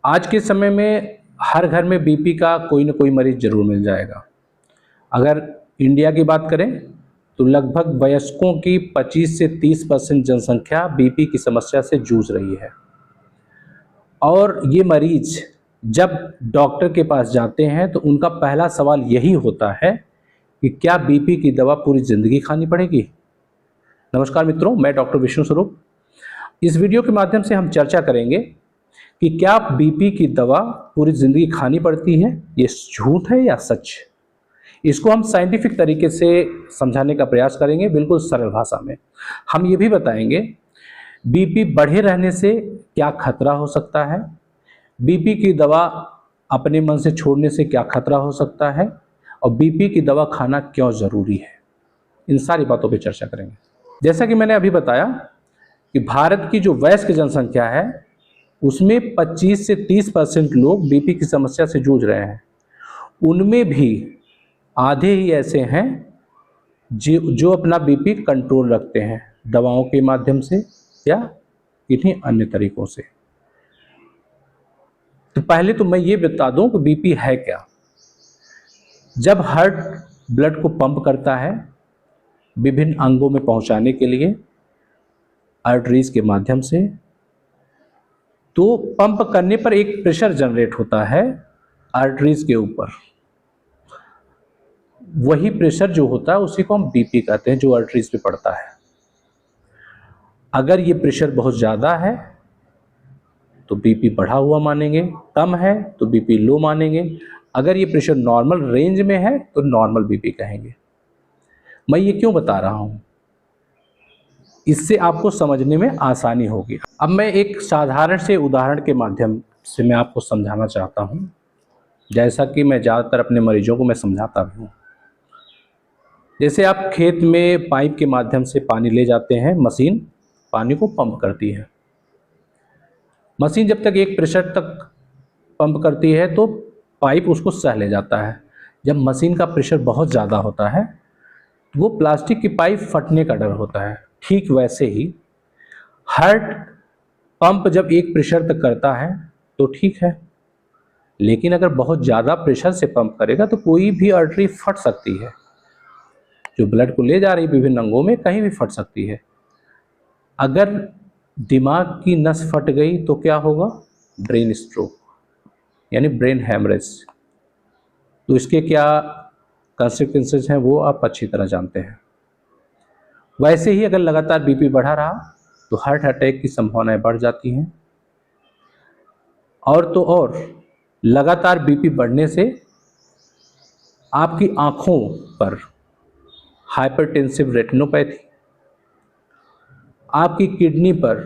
आज के समय में हर घर में बीपी का कोई ना कोई मरीज जरूर मिल जाएगा। अगर इंडिया की बात करें तो लगभग वयस्कों की 25 से 30% जनसंख्या बीपी की समस्या से जूझ रही है। और ये मरीज जब डॉक्टर के पास जाते हैं तो उनका पहला सवाल यही होता है कि क्या बीपी की दवा पूरी ज़िंदगी खानी पड़ेगी। नमस्कार मित्रों, मैं डॉक्टर विष्णु स्वरूप। इस वीडियो के माध्यम से हम चर्चा करेंगे कि क्या बीपी की दवा पूरी ज़िंदगी खानी पड़ती है, ये झूठ है या सच। इसको हम साइंटिफिक तरीके से समझाने का प्रयास करेंगे, बिल्कुल सरल भाषा में। हम ये भी बताएंगे बीपी बढ़े रहने से क्या खतरा हो सकता है, बीपी की दवा अपने मन से छोड़ने से क्या खतरा हो सकता है, और बीपी की दवा खाना क्यों ज़रूरी है। इन सारी बातों पर चर्चा करेंगे। जैसा कि मैंने अभी बताया कि भारत की जो वयस्क जनसंख्या है उसमें 25 से 30% लोग बीपी की समस्या से जूझ रहे हैं। उनमें भी आधे ही ऐसे हैं जो अपना बीपी कंट्रोल रखते हैं दवाओं के माध्यम से या किन्हीं अन्य तरीकों से। तो पहले तो मैं ये बता दूं कि बीपी है क्या। जब हार्ट ब्लड को पंप करता है विभिन्न अंगों में पहुंचाने के लिए आर्टरीज के माध्यम से, तो पंप करने पर एक प्रेशर जनरेट होता है आर्टरीज के ऊपर। वही प्रेशर जो होता है उसी को हम बीपी कहते हैं, जो आर्टरीज पे पड़ता है। अगर ये प्रेशर बहुत ज़्यादा है तो बीपी बढ़ा हुआ मानेंगे, कम है तो बीपी लो मानेंगे। अगर ये प्रेशर नॉर्मल रेंज में है तो नॉर्मल बीपी कहेंगे। मैं ये क्यों बता रहा हूँ, इससे आपको समझने में आसानी होगी। अब मैं एक साधारण से उदाहरण के माध्यम से मैं आपको समझाना चाहता हूँ, जैसा कि मैं ज़्यादातर अपने मरीजों को मैं समझाता भी हूँ। जैसे आप खेत में पाइप के माध्यम से पानी ले जाते हैं, मशीन पानी को पंप करती है। मशीन जब तक एक प्रेशर तक पंप करती है तो पाइप उसको सह ले जाता है। जब मशीन का प्रेशर बहुत ज़्यादा होता है तो वो प्लास्टिक की पाइप फटने का डर होता है। ठीक वैसे ही हार्ट पंप जब एक प्रेशर तक करता है तो ठीक है, लेकिन अगर बहुत ज़्यादा प्रेशर से पंप करेगा तो कोई भी आर्टरी फट सकती है, जो ब्लड को ले जा रही विभिन्न अंगों में कहीं भी फट सकती है। अगर दिमाग की नस फट गई तो क्या होगा, ब्रेन स्ट्रोक यानी ब्रेन हैमरेज। तो इसके क्या कॉन्सिक्वेंसेस हैं वो आप अच्छी तरह जानते हैं। वैसे ही अगर लगातार बीपी बढ़ा रहा तो हार्ट अटैक की संभावनाएं बढ़ जाती हैं। और तो और लगातार बीपी बढ़ने से आपकी आँखों पर हाइपरटेंसिव रेटिनोपैथी, आपकी किडनी पर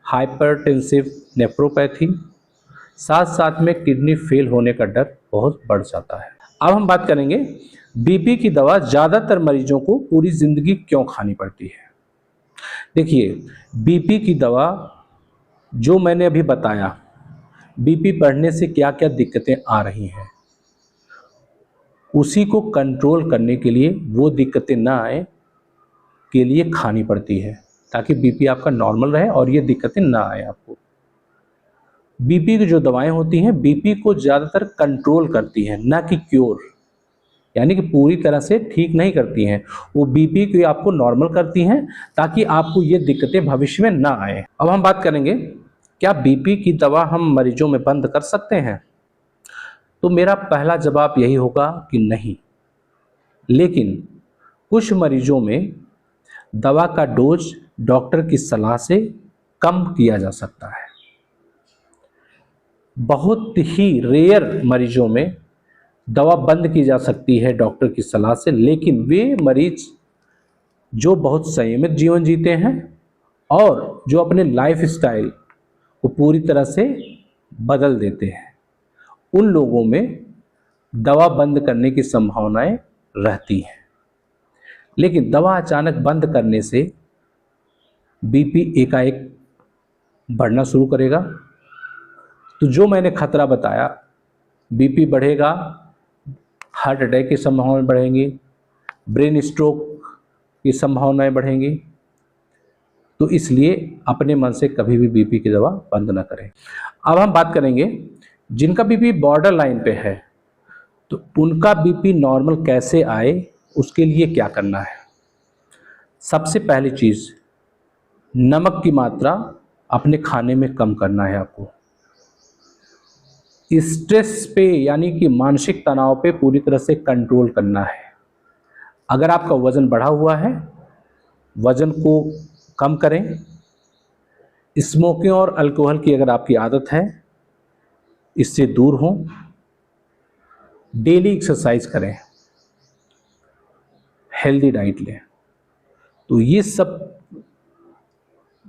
हाइपरटेंसिव नेफ्रोपैथी, साथ साथ में किडनी फेल होने का डर बहुत बढ़ जाता है। अब हम बात करेंगे बीपी की दवा ज़्यादातर मरीजों को पूरी ज़िंदगी क्यों खानी पड़ती है। देखिए, बीपी की दवा जो मैंने अभी बताया, बीपी बढ़ने से क्या क्या दिक्कतें आ रही हैं, उसी को कंट्रोल करने के लिए, वो दिक्कतें ना आए के लिए खानी पड़ती है, ताकि बीपी आपका नॉर्मल रहे और ये दिक्कतें ना आए आपको। बीपी की जो दवाएं होती हैं बीपी को ज़्यादातर कंट्रोल करती हैं, ना कि क्योर, यानी कि पूरी तरह से ठीक नहीं करती हैं। वो बीपी को आपको नॉर्मल करती हैं ताकि आपको ये दिक्कतें भविष्य में ना आए। अब हम बात करेंगे क्या बीपी की दवा हम मरीजों में बंद कर सकते हैं। तो मेरा पहला जवाब यही होगा कि नहीं, लेकिन कुछ मरीजों में दवा का डोज डॉक्टर की सलाह से कम किया जा सकता है। बहुत ही रेयर मरीजों में दवा बंद की जा सकती है डॉक्टर की सलाह से, लेकिन वे मरीज जो बहुत संयमित जीवन जीते हैं और जो अपने लाइफ स्टाइल को पूरी तरह से बदल देते हैं, उन लोगों में दवा बंद करने की संभावनाएं रहती हैं। लेकिन दवा अचानक बंद करने से बीपी एकाएक बढ़ना शुरू करेगा। तो जो मैंने खतरा बताया, बीपी बढ़ेगा, हार्ट अटैक की संभावनाएं बढ़ेंगी, ब्रेन स्ट्रोक की संभावनाएं बढ़ेंगी, तो इसलिए अपने मन से कभी भी बीपी की दवा बंद ना करें। अब हम बात करेंगे जिनका बीपी बॉर्डर लाइन पे है, तो उनका बीपी नॉर्मल कैसे आए, उसके लिए क्या करना है। सबसे पहली चीज़, नमक की मात्रा अपने खाने में कम करना है आपको। स्ट्रेस पे यानी कि मानसिक तनाव पे पूरी तरह से कंट्रोल करना है। अगर आपका वज़न बढ़ा हुआ है, वज़न को कम करें। स्मोकिंग और अल्कोहल की अगर आपकी आदत है, इससे दूर हों। डेली एक्सरसाइज करें, हेल्दी डाइट लें। तो ये सब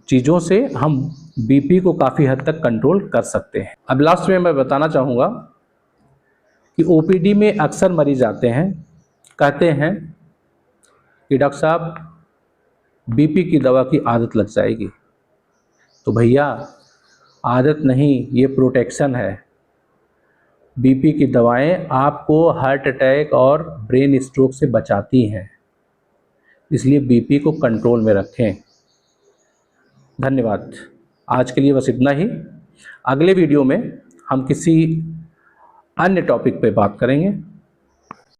चीज़ों से हम बीपी को काफ़ी हद तक कंट्रोल कर सकते हैं। अब लास्ट में मैं बताना चाहूँगा कि ओपीडी में अक्सर मरीज आते हैं, कहते हैं कि डॉक्टर साहब बीपी की दवा की आदत लग जाएगी। तो भैया आदत नहीं, ये प्रोटेक्शन है। बीपी की दवाएं आपको हार्ट अटैक और ब्रेन स्ट्रोक से बचाती हैं, इसलिए बीपी को कंट्रोल में रखें। धन्यवाद। आज के लिए बस इतना ही। अगले वीडियो में हम किसी अन्य टॉपिक पे बात करेंगे।